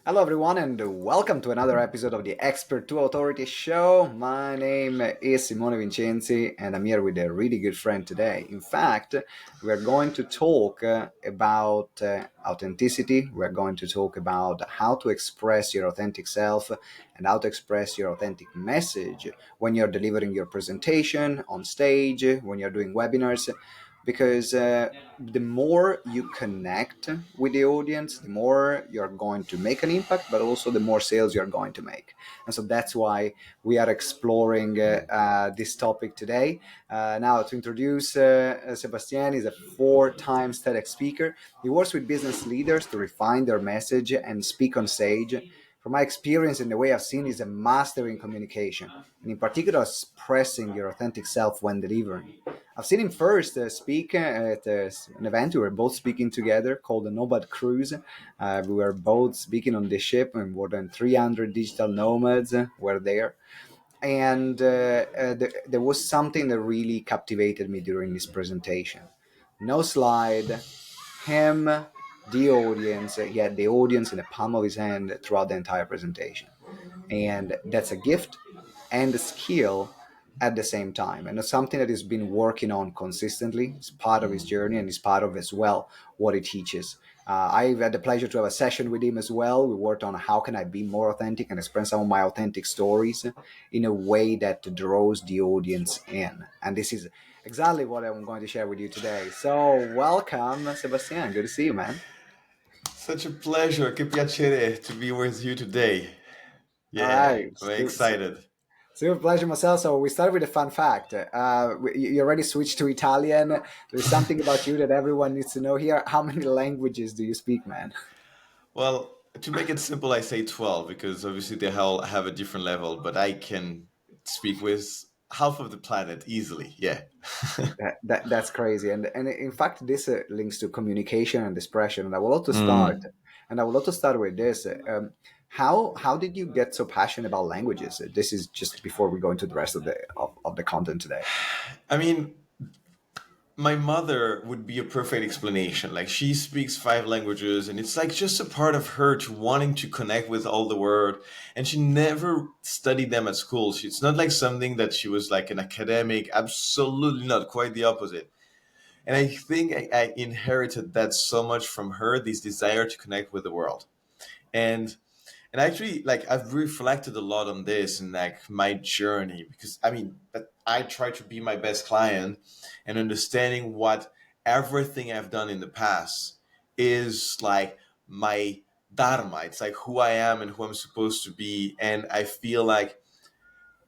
Hello, everyone, and welcome to another episode of the Expert to Authority show. My name is Simone Vincenzi, and I'm here with a really good friend today. In fact, we're going to talk about authenticity. We're going to talk about how to express your authentic self and how to express your authentic message when you're delivering your presentation on stage, when you're doing webinars, because the more you connect with the audience, the more you're going to make an impact, but also the more sales you're going to make. And so that's why we are exploring this topic today. Now, to introduce Sebastien, is a four-time TEDx speaker. He works with business leaders to refine their message and speak on stage. From my experience and the way I've seen, he's a master in communication, and in particular, expressing your authentic self when delivering. I've seen him first speak at an event. We were both speaking together called the Nomad Cruise. We were both speaking on the ship, and more than 300 digital nomads were there. And there was something that really captivated me during this presentation. No slide, him, the audience. He had the audience in the palm of his hand throughout the entire presentation. And that's a gift and a skill at the same time, and it's something that he's been working on consistently. It's part of his journey, and it's part of as well what he teaches. I've had the pleasure to have a session with him as well. We worked on how can I be more authentic and express some of my authentic stories in a way that draws the audience in, and this is exactly what I'm going to share with you today. So welcome, Sebastien. Good to see you, man. Such a pleasure. Che piacere to be with you today. All Yeah, right. very excited. Super pleasure, Marcel. So we start with a fun fact. You already switched to Italian. There's something about you that everyone needs to know here. How many languages do you speak, man? Well, to make it simple, I say 12 because obviously they all have a different level, but I can speak with half of the planet easily. Yeah. That's crazy. And in fact, this links to communication and expression. And I would love to start. Mm. And I would love to start with this. How did you get so passionate about languages? This is just before we go into the rest of the content today. I mean, my mother would be a perfect explanation. Like she speaks five languages and it's like just a part of her to wanting to connect with all the world. And she never studied them at school. It's not like something that she was like an academic. Absolutely not. Quite the opposite. And I think I inherited that so much from her, this desire to connect with the world. And and actually, like I've reflected a lot on this and like my journey because I mean, that I try to be my best client and understanding what everything I've done in the past is like my dharma. It's like who I am and who I'm supposed to be. And I feel like,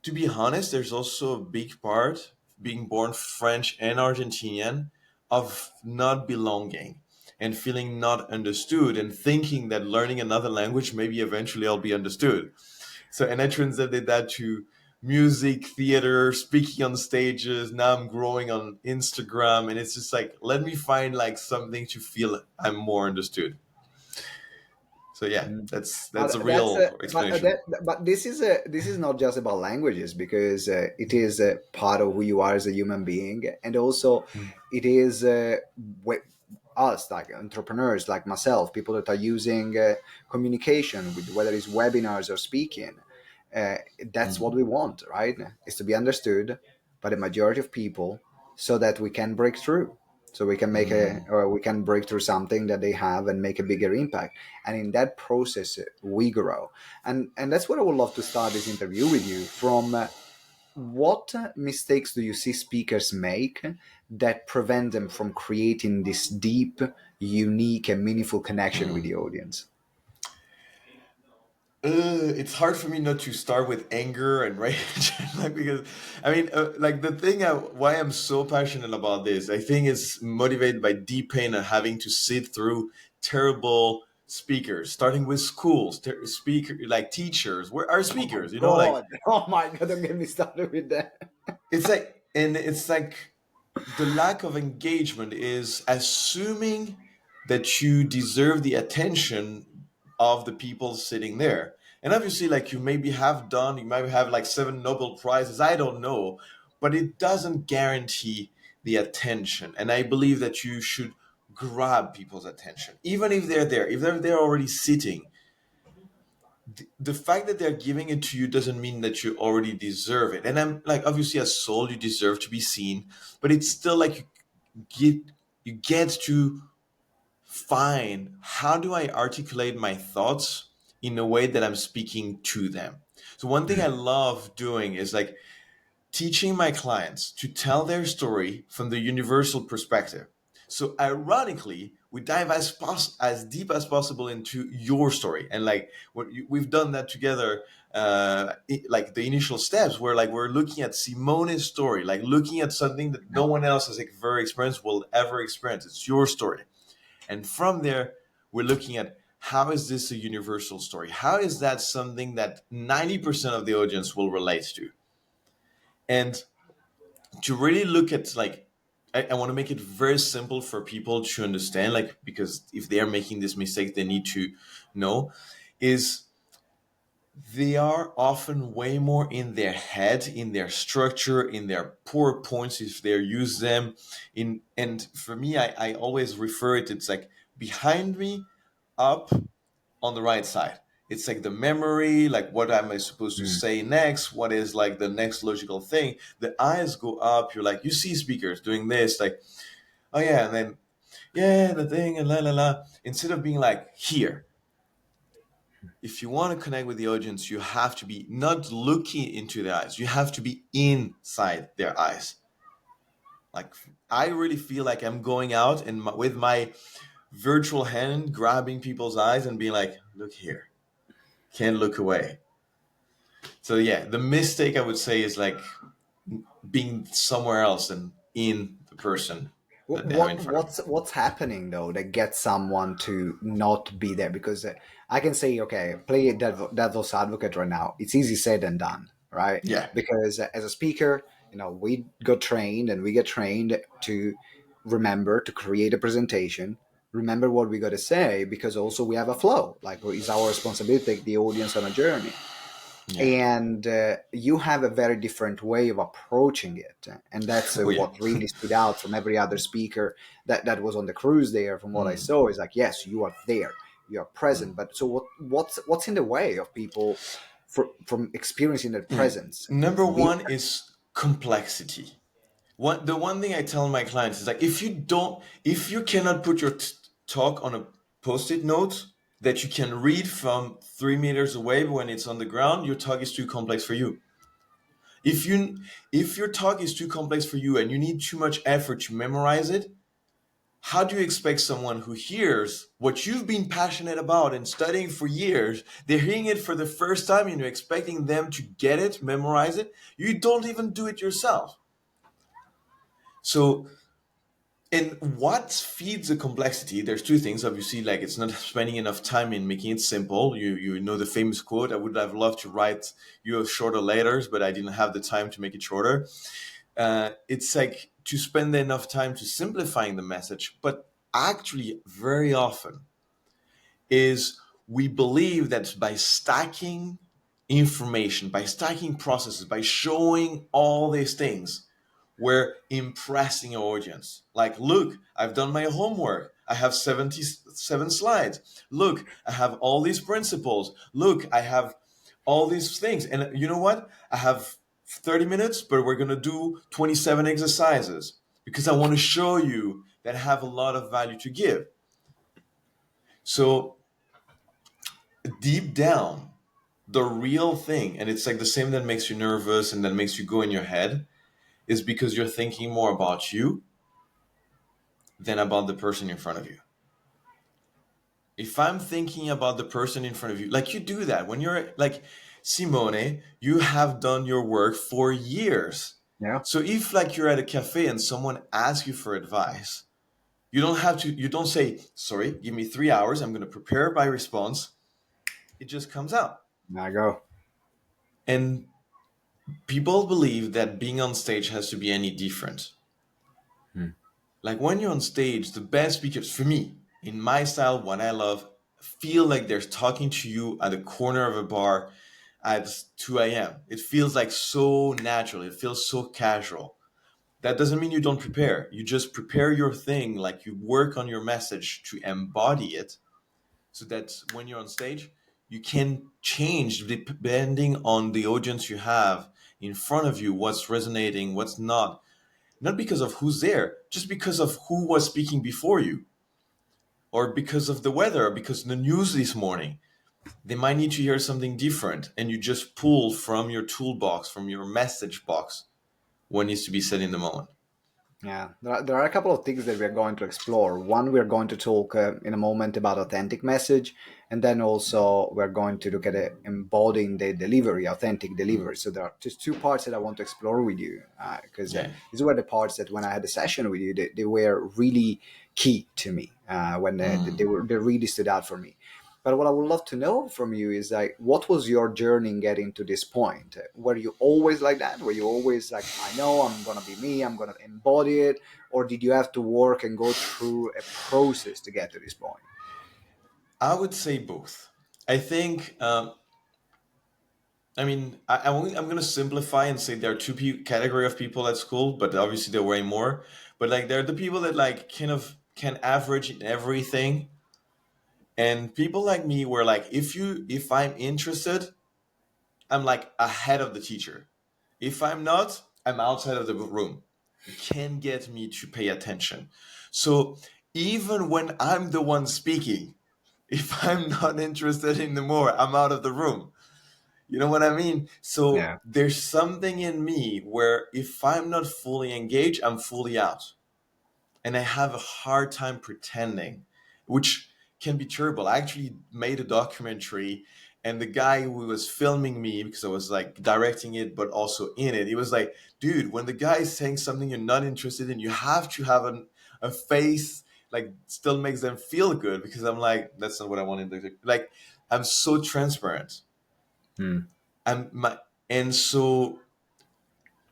to be honest, there's also a big part, being born French and Argentinian, of not belonging and feeling not understood and thinking that learning another language maybe eventually I'll be understood. So, and I translated that to music, theater, speaking on stages. Now I'm growing on Instagram, and it's just like, let me find like something to feel I'm more understood. So yeah, that's a That's real that, explanation. but this is not just about languages because it is part of who you are as a human being, and also it is us like entrepreneurs like myself, people that are using communication with whether it's webinars or speaking. That's what we want, right? Is to be understood by the majority of people so that we can break through, so we can make a Mm. or we can break through something that they have and make a bigger impact, and in that process we grow. And that's what I would love to start this interview with you from. What mistakes do you see speakers make that prevent them from creating this deep, unique, and meaningful connection with the audience? It's hard for me not to start with anger and rage, like because I mean, like the thing why I'm so passionate about this, I think is motivated by deep pain and having to sit through terrible speakers, starting with schools, speaker like teachers, where are Oh my speakers, like god! Oh my god! Don't get me started with that. it's like the lack of engagement is assuming that you deserve the attention of the people sitting there. And obviously, like you might have like seven Nobel Prizes, I don't know, but it doesn't guarantee the attention. And I believe that you should grab people's attention, even if they're there, if they're already sitting. the fact that they're giving it to you doesn't mean that you already deserve it. And I'm like, obviously, as soul, you deserve to be seen, but it's still like get you get to find, how do I articulate my thoughts in a way that I'm speaking to them. So one thing I love doing is like teaching my clients to tell their story from the universal perspective. So ironically, we dive as deep as possible into your story, and like we've done that together. Like the initial steps, where like we're looking at Simone's story, like looking at something that no one else has ever experienced, will ever experience. It's your story, and from there, we're looking at, how is this a universal story? How is that something that 90% of the audience will relate to? And to really look at like, I want to make it very simple for people to understand, like, because if they are making this mistake, they need to know, is they are often way more in their head, in their structure, in their poor points, if they use them in. And for me, I always refer it, it's like behind me, up, on the right side. It's like the memory, like what am I supposed to Mm. say next? What is like the next logical thing? The eyes go up. You're like, you see speakers doing this, like, oh yeah, and then yeah, the thing, and la la la. Instead of being like, here, if you want to connect with the audience, you have to be not looking into their eyes. You have to be inside their eyes. Like, I really feel like I'm going out and with my virtual hand grabbing people's eyes and being like, look here, can't look away. So yeah, the mistake I would say is like being somewhere else than in the person that they have in front of you. What's happening though that gets someone to not be there? Because I can say, okay, play devil's advocate right now. It's easy said than done, right? Yeah, Because as a speaker, we got trained and we get trained to remember to create a presentation, remember what we got to say, because also we have a flow. Like it's our responsibility to take the audience on a journey, yeah, and you have a very different way of approaching it, and that's oh yeah. what really stood out from every other speaker that was on the cruise there. From what I Mm, saw, is like, yes, you are there, you are present, but so what's in the way of people from experiencing that yeah. presence, Number from being one is complexity. The one thing I tell my clients is like, if you cannot put your talk on a post-it note that you can read from 3 meters away when it's on the ground, your talk is too complex for you. If your talk is too complex for you and you need too much effort to memorize it, how do you expect someone who hears what you've been passionate about and studying for years, they're hearing it for the first time and you're expecting them to get it, memorize it? You don't even do it yourself. So, and what feeds the complexity? There's two things. Obviously, like it's not spending enough time in making it simple. You know the famous quote, I would have loved to write you shorter letters, but I didn't have the time to make it shorter. It's like to spend enough time to simplifying the message, but actually very often is we believe that by stacking information, by stacking processes, by showing all these things, we're impressing our audience. Like, look, I've done my homework. I have 77 slides. Look, I have all these principles. Look, I have all these things. And you know what? I have 30 minutes, but we're going to do 27 exercises because I want to show you that I have a lot of value to give. So deep down, the real thing, and it's like the same that makes you nervous and that makes you go in your head, is because you're thinking more about you than about the person in front of you. If I'm thinking about the person in front of you, like you do that when you're like, Simone, you have done your work for years. yeah. So if like you're at a cafe and someone asks you for advice, you don't say, sorry, give me 3 hours. I'm going to prepare my response. It just comes out. Now I go. And people believe that being on stage has to be any different. Hmm. Like when you're on stage, the best speakers, for me, in my style, what I love, feel like they're talking to you at the corner of a bar at 2 a.m. It feels like so natural. It feels so casual. That doesn't mean you don't prepare. You just prepare your thing, like you work on your message to embody it so that when you're on stage, You can change depending on the audience you have in front of you, what's resonating, what's not because of who's there, just because of who was speaking before you, or because of the weather, or because of the news this morning. They might need to hear something different, and you just pull from your toolbox, from your message box, what needs to be said in the moment. Yeah, there are a couple of things that we're going to explore. One, we're going to talk in a moment about authentic message, and then also we're going to look at embodying the delivery, authentic delivery. So there are just two parts that I want to explore with you, because Yeah. these were the parts that when I had a session with you, they were really key to me, when they really stood out for me. But what I would love to know from you is like, what was your journey in getting to this point? Were you always like that? Were you always like, I know I'm gonna be me, I'm gonna embody it, or did you have to work and go through a process to get to this point? I would say both. I think, I mean, I'm going to simplify and say there are two category of people at school, but obviously there are way more. But like, there are the people that like kind of can average in everything, and people like me were like, if I'm interested, I'm like ahead of the teacher. If I'm not, I'm outside of the room. You can't get me to pay attention. So even when I'm the one speaking, if I'm not interested in the more, I'm out of the room. You know what I mean? So Yeah. there's something in me where if I'm not fully engaged, I'm fully out. And I have a hard time pretending, which can be terrible. I actually made a documentary, and the guy who was filming me, because I was like directing it, but also in it, he was like, dude, when the guy is saying something you're not interested in, you have to have a face like still makes them feel good, because I'm like, that's not what I wanted to do. Like, I'm so transparent. Hmm. I'm my, and so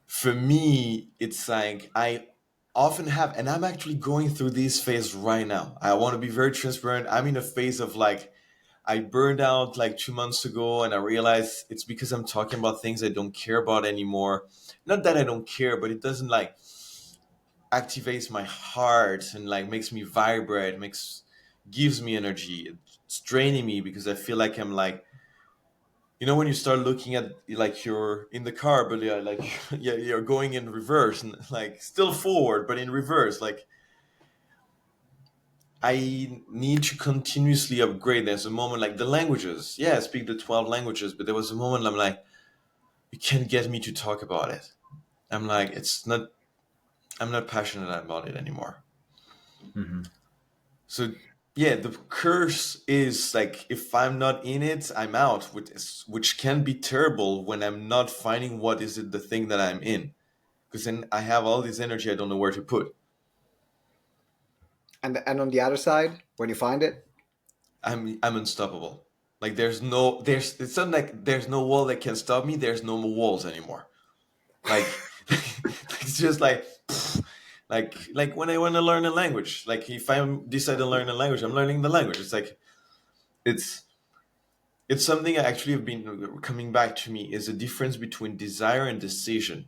for me, it's like I often have, and I'm actually going through this phase right now. I want to be very transparent. I'm in a phase of like, I burned out like 2 months ago, and I realized it's because I'm talking about things I don't care about anymore. Not that I don't care, but it doesn't like activates my heart and like makes me vibrate, gives me energy. It's draining me because I feel like I'm like, when you start looking at like you're in the car, but yeah, like yeah, you're going in reverse and like still forward, but in reverse. Like, I need to continuously upgrade. There's a moment like the languages. Yeah, I speak the 12 languages, but there was a moment I'm like, you can't get me to talk about it. I'm like, I'm not passionate about it anymore. Hmm. So yeah, the curse is like, if I'm not in it, I'm out, which can be terrible when I'm not finding what is it the thing that I'm in, because then I have all this energy I don't know where to put. And on the other side, when you find it, I'm unstoppable. Like, there's it's not like there's no wall that can stop me. There's no more walls anymore. Like it's just like like when I want to learn a language. Like, if I decide to learn a language, I'm learning the language. It's like it's it's something I actually have been coming back to me, is a difference between desire and decision.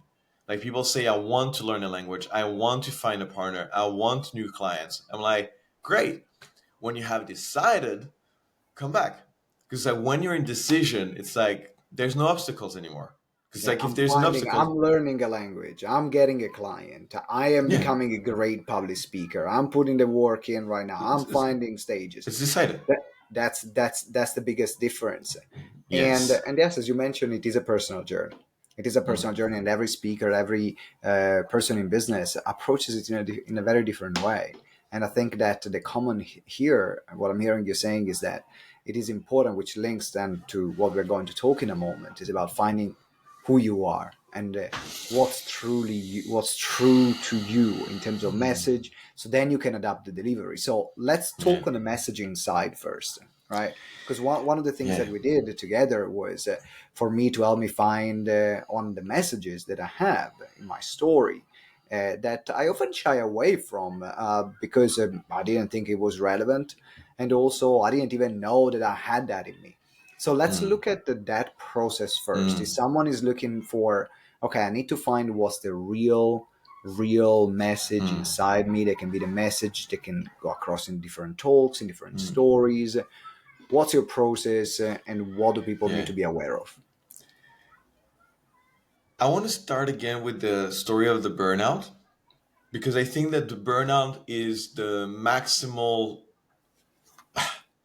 Like, people say, I want to learn a language, I want to find a partner, I want new clients. I'm like, great. When you have decided, come back. Because like, when you're in decision, it's like there's no obstacles anymore. Because yeah, like, if there's an I'm obstacle, learning a language, I'm getting a client, I am yeah, becoming a great public speaker, I'm putting the work in right now, I'm it's, it's, finding stages. it's decided. That, that's the biggest difference. Yes. And yes, as you mentioned, it is a personal journey. It is a personal Mm, journey, and every speaker, every person in business approaches it in a very different way. And I think that the common here, what I'm hearing you saying, is that it is important, which links then to what we're going to talk in a moment, is about finding who you are and what's true to you in terms of message, so then you can adapt the delivery. So let's yeah. talk on the messaging side first, right? Because one of the things that Yeah. we did together was for me to help me find on the messages that I have in my story, that I often shy away from, because I didn't think it was relevant, and also I didn't even know that I had that in me. So let's Mm, look at that process first. If mm, someone is looking for, okay, I need to find what's the real message mm, inside me, that can be the message that can go across in different talks, in different mm. stories. What's your process, and what do people need Yeah. to be aware of? I want to start again with the story of the burnout because I think that the burnout is the maximal,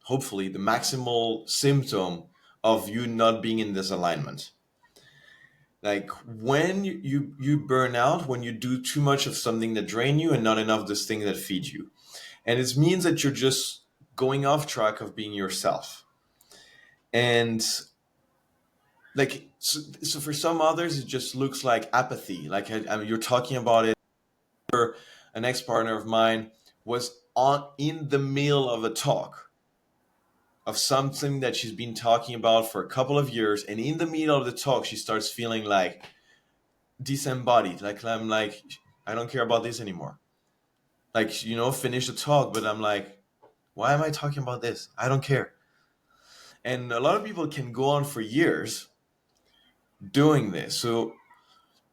hopefully, the maximal symptom of you not being in this alignment. Like when you burn out, when you do too much of something that drain you and not enough of this thing that feeds you. And it means that you're just going off track of being yourself. And so for some others, it just looks like apathy. Like I mean, you're talking about it. An ex-partner of mine was on in the middle of a talk of something that she's been talking about for a couple of years, and in the middle of the talk she starts feeling like disembodied, like I'm like, I don't care about this anymore, like, finish the talk, but I'm like, why am I talking about this? I don't care. And a lot of people can go on for years doing this. So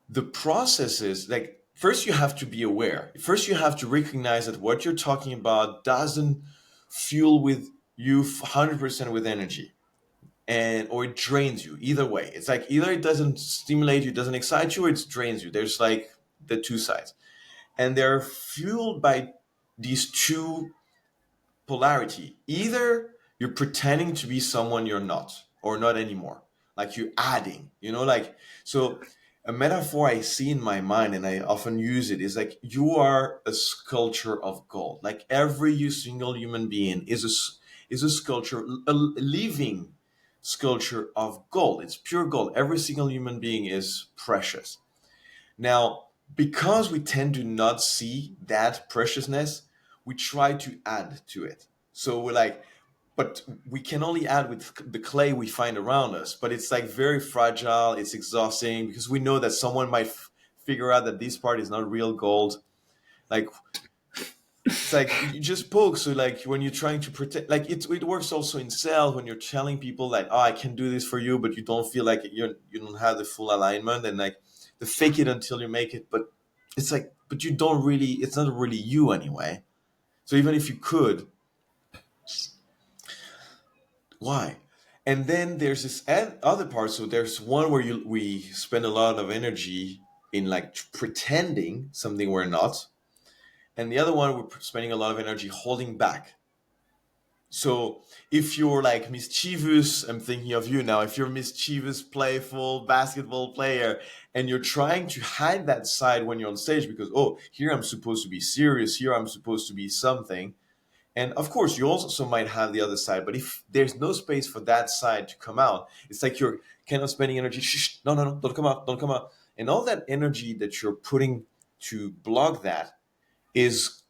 the process is like, first you have to be aware. First you have to recognize that what you're talking about doesn't fuel with you 100% with energy, and or it drains you. Either way, it's like either it doesn't stimulate you, it doesn't excite you, or it drains you. There's like the two sides, and they're fueled by these two polarity. Either you're pretending to be someone you're not, or not anymore. Like you're adding, like, so a metaphor I see in my mind and I often use it is like you are a sculpture of gold. Like every single human being is a sculpture, a living sculpture of gold. It's pure gold. Every single human being is precious. Now, because we tend to not see that preciousness, we try to add to it. So we're like, but we can only add with the clay we find around us. But it's like very fragile. It's exhausting because we know that someone might figure out that this part is not real gold. Like it's like you just poke. So like when you're trying to protect, like it works also in sales when you're telling people like, oh, I can do this for you, but you don't feel like you don't have the full alignment, and like the fake it until you make it. But it's like, but you don't really. It's not really you anyway. So even if you could, why? And then there's this other part. So there's one where we spend a lot of energy in like pretending something we're not, and the other one we're spending a lot of energy holding back. So if you're like mischievous, I'm thinking of you now. If you're a mischievous, playful basketball player and you're trying to hide that side when you're on stage because, oh, here I'm supposed to be serious, here I'm supposed to be something. And of course, you also might have the other side, but if there's no space for that side to come out, it's like you're kind of spending energy. Shh, no, no, no, don't come out, don't come out. And all that energy that you're putting to block that is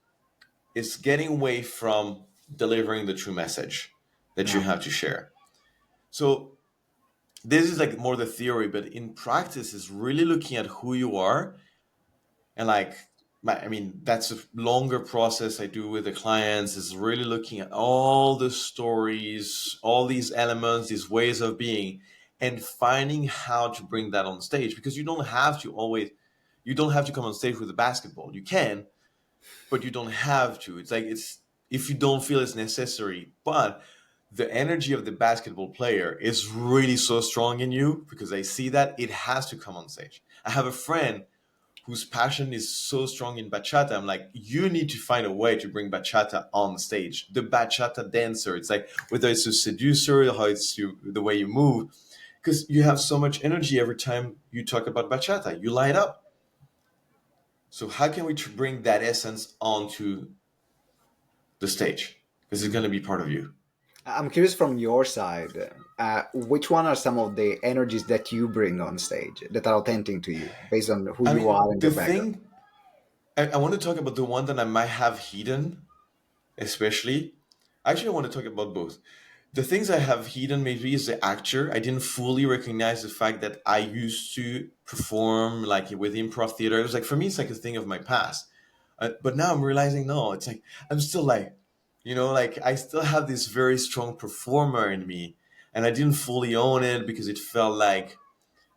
getting away from delivering the true message that you Yeah. have to share. So this is like more the theory, but in practice is really looking at who you are. And like I mean, that's a longer process I do with the clients, is really looking at all the stories, all these elements, these ways of being, and finding how to bring that on stage. Because you don't have to come on stage with a basketball. You can, but you don't have to. It's like, it's if you don't feel it's necessary. But the energy of the basketball player is really so strong in you, because I see that it has to come on stage. I have a friend whose passion is so strong in bachata. I'm like, you need to find a way to bring bachata on stage. The bachata dancer. It's like whether it's a seducer, how it's the way you move, because you have so much energy every time you talk about bachata. You light up. So how can we bring that essence onto the stage, because it's going to be part of you. I'm curious from your side, which one are some of the energies that you bring on stage that are authentic to you based on who I you are mean, and the your background? thing I want to talk about the one that I might have hidden, especially. Actually, I want to talk about both. The things I have hidden maybe is the actor. I didn't fully recognize the fact that I used to perform like with improv theater. It was like, for me, it's like a thing of my past. But now I'm realizing, no, it's like I'm still like, like I still have this very strong performer in me, and I didn't fully own it because it felt like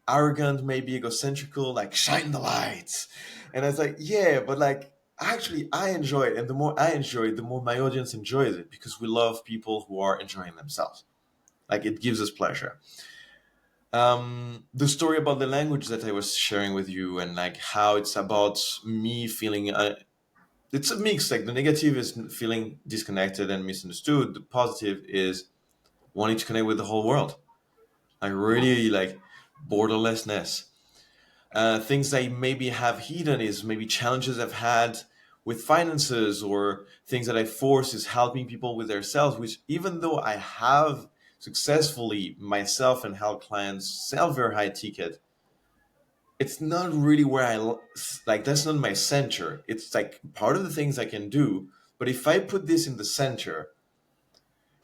arrogant, maybe egocentrical, like shine the lights. And I was like, yeah, but like actually I enjoy it, and the more I enjoy it, the more my audience enjoys it, because we love people who are enjoying themselves. Like, it gives us pleasure. The story about the language that I was sharing with you, and like how it's about me feeling, it's a mix. Like, the negative is feeling disconnected and misunderstood. The positive is wanting to connect with the whole world. I really like borderlessness. Things I maybe have hidden is maybe challenges I've had with finances, or things that I force is helping people with themselves, which, even though I have successfully myself and help clients sell very high ticket, it's not really where like, that's not my center. It's like part of the things I can do. But if I put this in the center,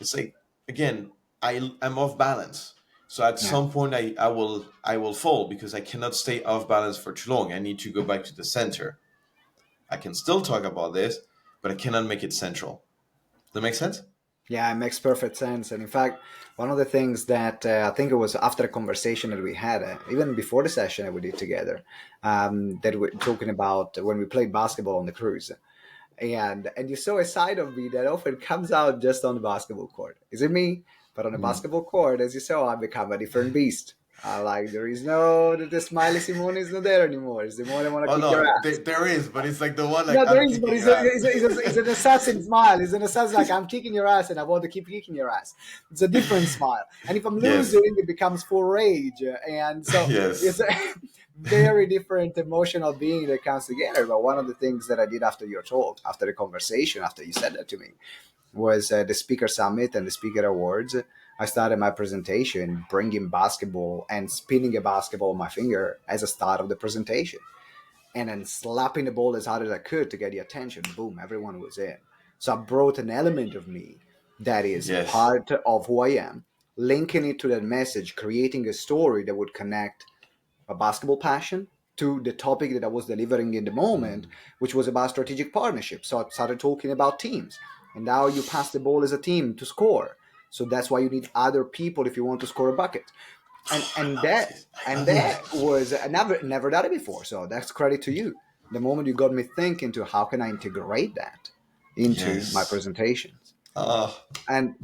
it's like, again, I'm off balance. So at Yeah. some point, I will fall, because I cannot stay off balance for too long. I need to go back to the center. I can still talk about this, but I cannot make it central. Does that make sense? Yeah, it makes perfect sense. And in fact, one of the things that I think it was after a conversation that we had, even before the session that we did together, that we're talking about when we played basketball on the cruise. And you saw a side of me that often comes out just on the basketball court. Is it me? But on the Mm. basketball court, as you saw, I become a different beast. Like there is no the smiley Simone is not there anymore. Simone I want to Oh kick your no, ass. there is, but it's like the one, No, like, there I'm is, but kicking it's, your ass. it's an assassin smile. It's an assassin like I'm kicking your ass and I want to keep kicking your ass. It's a different smile. And if I'm Yes, losing, it becomes full rage. And so it's yes. a very different emotional being that comes together. But one of the things that I did after your talk, after the conversation, after you said that to me, was the speaker summit and the speaker awards. I started my presentation bringing basketball and spinning a basketball on my finger as a start of the presentation and then slapping the ball as hard as I could to get the attention. Boom, everyone was in. So I brought an element of me that is Yes. part of who I am, linking it to that message, creating a story that would connect a basketball passion to the topic that I was delivering in the moment, Mm. which was about strategic partnerships. So I started talking about teams. And now you pass the ball as a team to score. So that's why you need other people if you want to score a bucket and Oh, I and love that this. I and love that this. was I never done it before. So that's credit to you. The moment you got me thinking to how can I integrate that into my Yes. presentations, Oh, and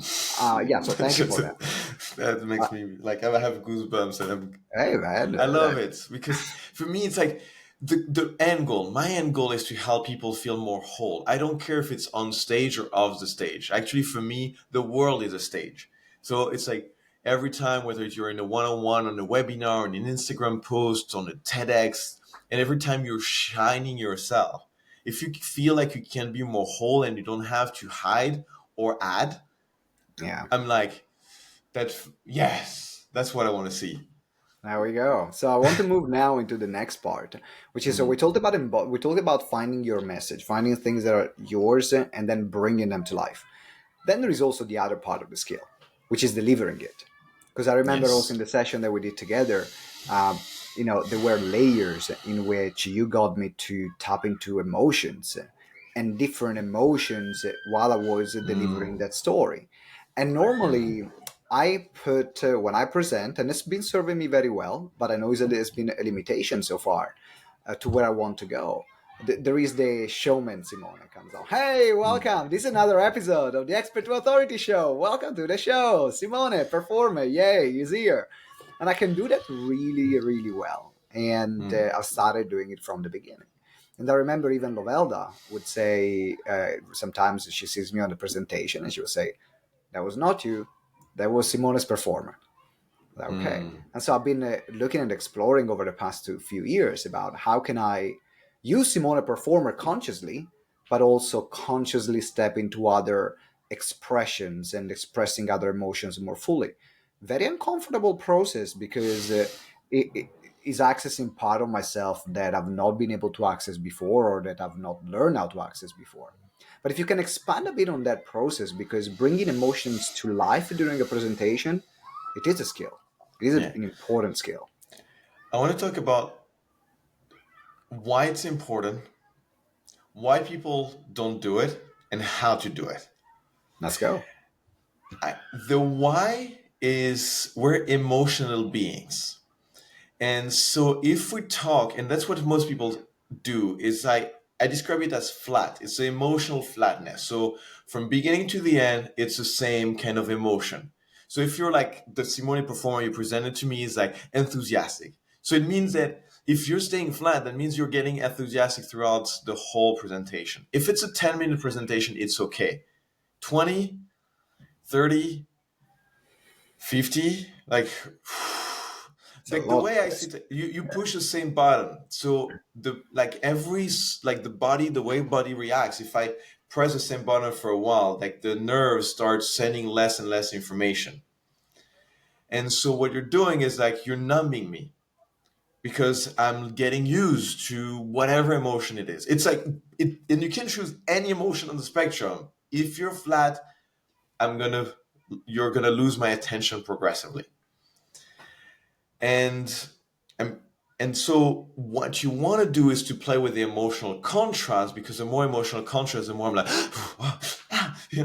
yeah, so that thank you for just that. that Uh, makes me like, I have goosebumps, and hey man, I love it, because for me it's like the end goal. My end goal is to help people feel more whole. I don't care if it's on stage or off the stage. Actually, for me, the world is a stage. So it's like, every time, whether you're in a one-on-one, on a webinar, on an Instagram post, on a TEDx, and every time you're shining yourself, if you feel like you can be more whole and you don't have to hide or add, yeah. I'm like, yes, that's what I want to see. There we go. So I want to move now into the next part, which is so we Mm. talked about we talked about finding your message, finding things that are yours, and then bringing them to life. Then there is also the other part of the skill, which is delivering it. Because I remember also Yes. in the session that we did together, there were layers in which you got me to tap into emotions and different emotions while I was delivering Mm. that story. And normally, I put when I present, and it's been serving me very well, but I know there's been a limitation so far to where I want to go. There is the showman Simone comes on. Hey, Mm. welcome! This is another episode of the Expert to Authority Show. Welcome to the show, Simone, performer. Yay, he's here, and I can do that really, really well. And Mm. I started doing it from the beginning. And I remember even Lovelda would say sometimes she sees me on the presentation, and she would say, "That was not you. That was Simone's performer." Okay. Mm. And so I've been looking and exploring over the past few years about how can I use Simone Performer consciously, but also consciously step into other expressions and expressing other emotions more fully. Very uncomfortable process because it is accessing part of myself that I've not been able to access before or that I've not learned how to access before. But if you can expand a bit on that process, because bringing emotions to life during a presentation, it is a skill. It is Yeah. an important skill. I want to talk about why it's important, why people don't do it, and how to do it. Let's go. The why is, we're emotional beings. And so if we talk, and that's what most people do, is like, I describe it as flat. It's an emotional flatness. So from beginning to the end, it's the same kind of emotion. So if you're like the Simone performer you presented to me is like enthusiastic. So it means that if you're staying flat, that means you're getting enthusiastic throughout the whole presentation. If it's a 10-minute presentation, it's okay. 20, 30, 50, like It's a the lot. way I see it, you push the same button. So the like every like the body, the way body reacts, if I press the same button for a while, like the nerves start sending less and less information. And so what you're doing is like you're numbing me because I'm getting used to whatever emotion it is. It's like it, and you can choose any emotion on the spectrum. If you're flat, I'm gonna you're gonna lose my attention progressively. And and and so what you want to do is to play with the emotional contrast, because the more emotional contrast, the more I'm like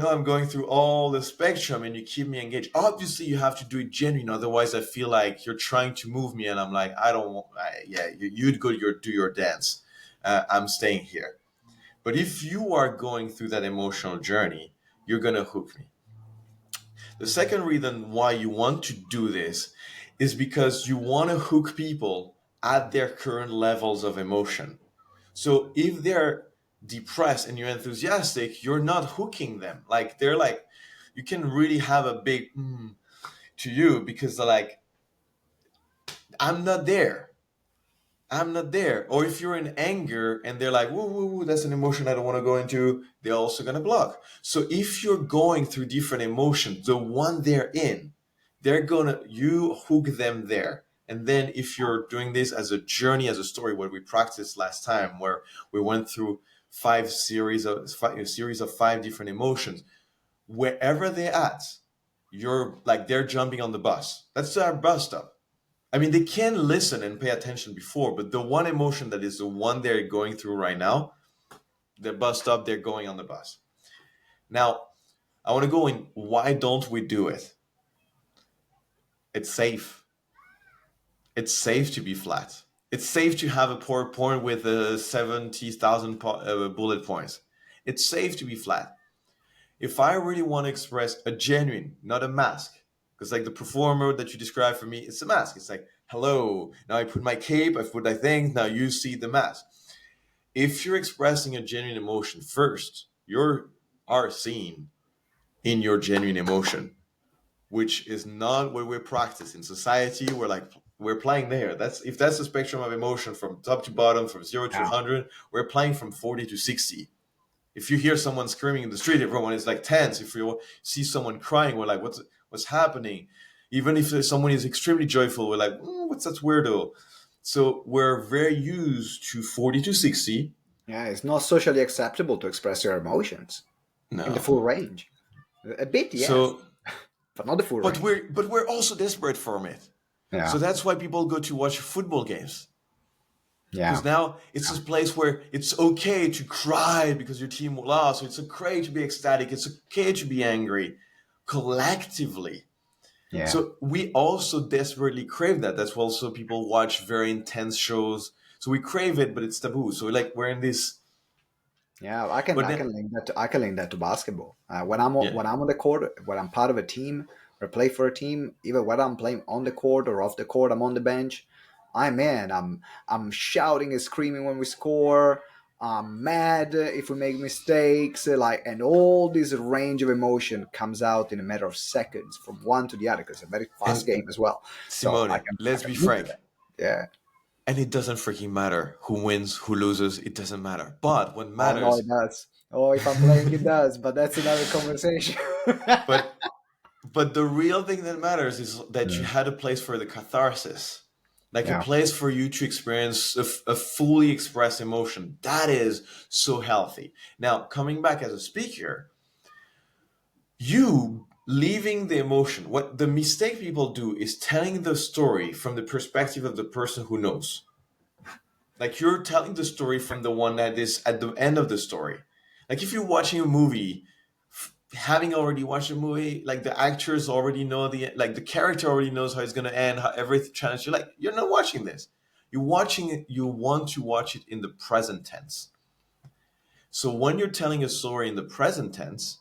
I'm going through all the spectrum and you keep me engaged. Obviously you have to do it genuine, otherwise I feel like you're trying to move me and I'm like, I don't want yeah, you'd go do your dance. I'm staying here. But if you are going through that emotional journey, you're gonna hook me. The second reason why you want to do this is because you want to hook people at their current levels of emotion. So if they're depressed and you're enthusiastic, you're not hooking them. Like they're like, you can really have a big to you because they're like, I'm not there. I'm not there. Or if you're in anger and they're like, woo, woo, woo, that's an emotion I don't want to go into, they're also going to block. So if you're going through different emotions, the one they're in, you hook them there. And then if you're doing this as a journey, as a story, what we practiced last time, where we went through a series of five different emotions, wherever they're at, you're like, they're jumping on the bus. That's our bus stop. I mean, they can listen and pay attention before, but the one emotion that is the one they're going through right now, the bus stop, they're going on the bus. Now, I want to go in. Why don't we do it? It's safe. It's safe to be flat. It's safe to have a PowerPoint with 70,000 bullet points. It's safe to be flat. If I really want to express a genuine, not a mask, because like the performer that you described for me, it's a mask. It's like, hello, now I put my cape, I put my thing, now you see the mask. If you're expressing a genuine emotion first, you are seen in your genuine emotion, which is not what we're practicing in society. We're playing there. That's the spectrum of emotion from top to bottom, from 0 to Yeah. 100. We're playing from 40 to 60. If you hear someone screaming in the street, everyone is like tense. If you see someone crying, we're like, what's happening? Even if someone is extremely joyful, we're like, what's that weirdo? So we're very used to 40 to 60. Yeah, it's not socially acceptable to express your emotions in the No. full range. A bit, yes, So, but not the full range. but we're also desperate for it. So Yeah, that's why people go to watch football games. yeah, Because now it's this place where it's okay to cry because your team lost. So it's okay to be ecstatic. It's okay to be angry collectively. yeah, So we also desperately crave that. That's why also people watch very intense shows. So we crave it, but it's taboo. So like we're in this, yeah. I can but I then, can link that to basketball. yeah. When I'm on the court, when I'm part of a team or play for a team, even when I'm playing on the court or off the court, I'm on the bench. I'm shouting and screaming when we score. I'm mad if we make mistakes, like, and all this range of emotion comes out in a matter of seconds from one to the other because it's a very fast And game as well. So Simone, I let's can be look at frank. that. Yeah. And it doesn't freaking matter who wins, who loses. It doesn't matter. But what Oh no, it matters, does. Oh, if I'm playing, it does. But that's another conversation. but but the real thing that matters is that you Mm. had a place for the catharsis, like a Yeah. place for you to experience a fully expressed emotion. That is so healthy. Now, coming back as a speaker, you leaving the emotion. What the mistake people do is telling the story from the perspective of the person who knows. Like you're telling the story from the one that is at the end of the story. Like if you're watching a movie, having already watched a movie, like the actors already know like the character already knows how it's gonna end, how everything challenge. You're like, you're not watching this. You're watching it. You want to watch it in the present tense. So when you're telling a story in the present tense,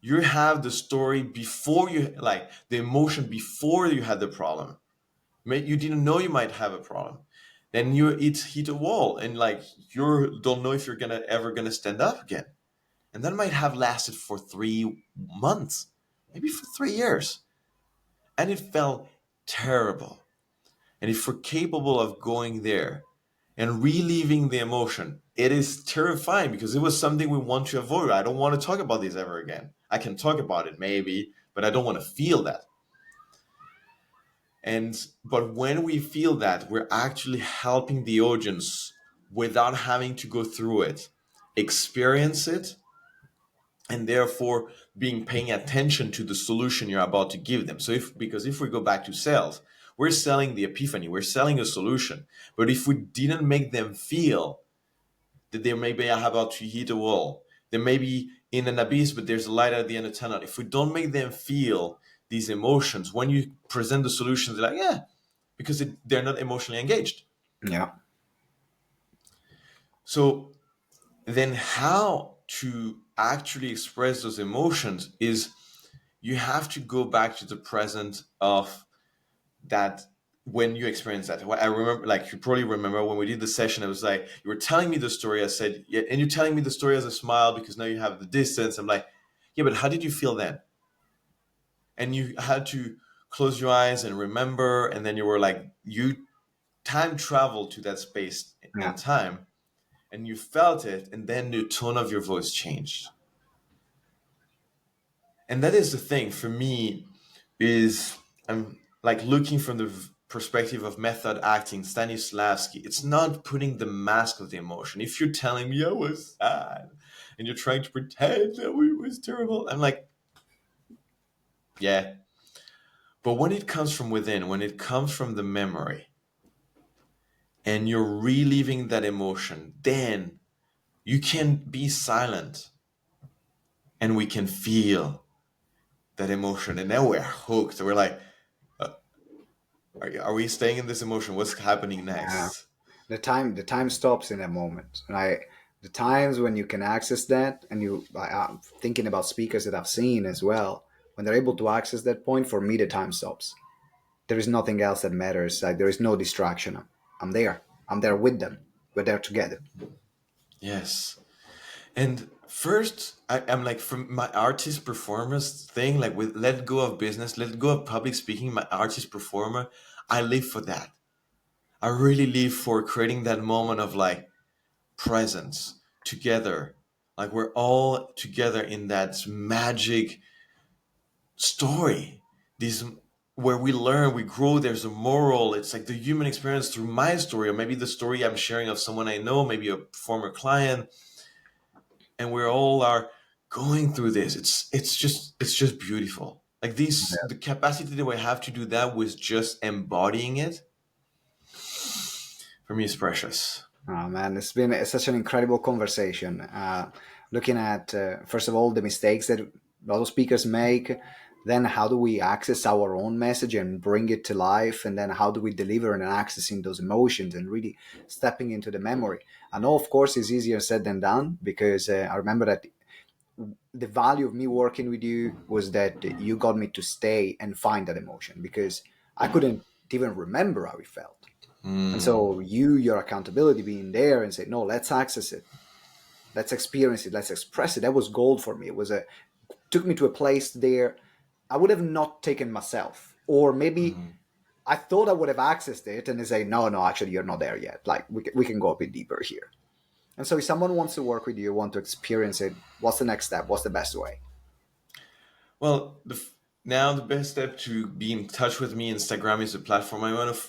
you have the story before you, like the emotion before you had the problem. You didn't know you might have a problem. Then it's hit a wall, and like you don't know if you're gonna ever gonna stand up again. And that might have lasted for 3 months, maybe for 3 years. And it felt terrible. And if we're capable of going there and reliving the emotion, it is terrifying because it was something we want to avoid. I don't want to talk about this ever again. I can talk about it maybe, but I don't want to feel that. But when we feel that, we're actually helping the audience without having to go through it, experience it, and therefore being paying attention to the solution you're about to give them. Because if we go back to sales, we're selling the epiphany, we're selling a solution. But if we didn't make them feel that they may be about to hit a wall, they may be in an abyss, but there's a light at the end of the tunnel. If we don't make them feel these emotions, when you present the solutions, they're like, yeah, because they're not emotionally engaged. Yeah. So then how to actually express those emotions is you have to go back to the present of that when you experience that. I remember, like, you probably remember when we did the session, it was like, you were telling me the story. I said, yeah, and you're telling me the story as a smile because now you have the distance. I'm like, yeah, but how did you feel then? And you had to close your eyes and remember. And then you were like, you time traveled to that space Yeah. and time and you felt it. And then the tone of your voice changed. And that is the thing for me is I'm like looking from the perspective of method acting, Stanislavski. It's not putting the mask of the emotion. If you're telling me I was sad and you're trying to pretend that it was terrible, I'm like, yeah. But when it comes from within, when it comes from the memory and you're reliving that emotion, then you can be silent and we can feel that emotion. And now we're hooked. We're like, are we staying in this emotion? What's happening Yeah. next? The time stops in that moment. And the times when you can access that, and I'm thinking about speakers that I've seen as well, when they're able to access that point, for me, the time stops. There is nothing else that matters. Like, there is no distraction. I'm there. I'm there with them. We're there together. Yes. And first, I'm like, from my artist performance thing, like with let go of business, let go of public speaking, my artist performer, I live for that. I really live for creating that moment of like presence together. Like we're all together in that magic story. This where we learn, we grow, there's a moral. It's like the human experience through my story, or maybe the story I'm sharing of someone I know, maybe a former client, and we all are going through this. It's just beautiful. Like this, the capacity that we have to do that with just embodying it, for me is precious. Oh man, it's been such an incredible conversation. Looking at, first of all, the mistakes that a lot of speakers make, then how do we access our own message and bring it to life, and then how do we deliver and accessing those emotions and really stepping into the memory. I know, of course, it's easier said than done, because I remember that the value of me working with you was that you got me to stay and find that emotion, because I couldn't even remember how it felt. And Mm, so your accountability being there and say, no, let's access it, let's experience it, let's express it. That was gold for me. It was took me to a place there I would have not taken myself, or maybe mm. I thought I would have accessed it, and they say, no, actually, you're not there yet. Like we can go a bit deeper here. And so, if someone wants to work with you, want to experience it, what's the next step? What's the best way? Well, now the best step to be in touch with me, Instagram is the platform I want to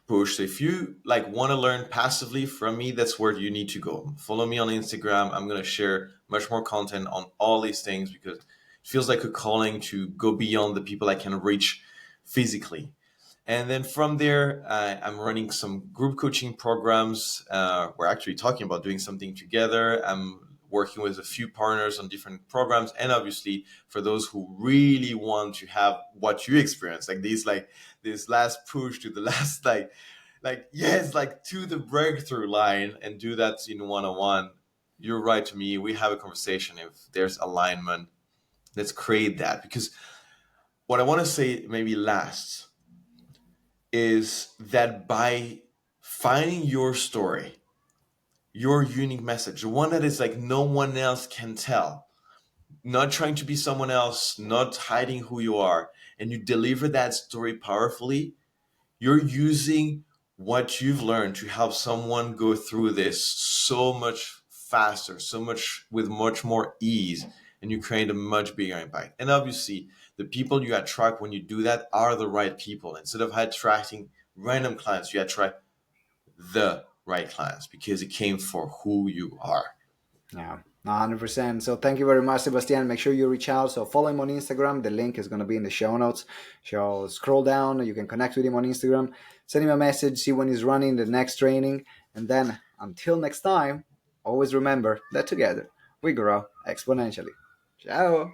push. So if you like want to learn passively from me, that's where you need to go. Follow me on Instagram. I'm going to share much more content on all these things because it feels like a calling to go beyond the people I can reach physically. And then from there, I'm running some group coaching programs. We're actually talking about doing something together. I'm working with a few partners on different programs. And obviously, for those who really want to have what you experience, like this last push to the last, yes, like to the breakthrough line and do that in one-on-one. you're right to me. We have a conversation. If there's alignment, let's create that. Because what I want to say maybe last is that by finding your story, your unique message, the one that is like no one else can tell, not trying to be someone else, not hiding who you are, and you deliver that story powerfully, you're using what you've learned to help someone go through this so much faster, so much with much more ease, and you create a much bigger impact. And obviously, the people you attract when you do that are the right people. Instead of attracting random clients, you attract the right clients because it came for who you are. Yeah, 100%. So thank you very much, Sebastian. Make sure you reach out. So follow him on Instagram. The link is going to be in the show notes. So scroll down. You can connect with him on Instagram. Send him a message. See when he's running the next training. And then until next time, always remember that together we grow exponentially. Ciao.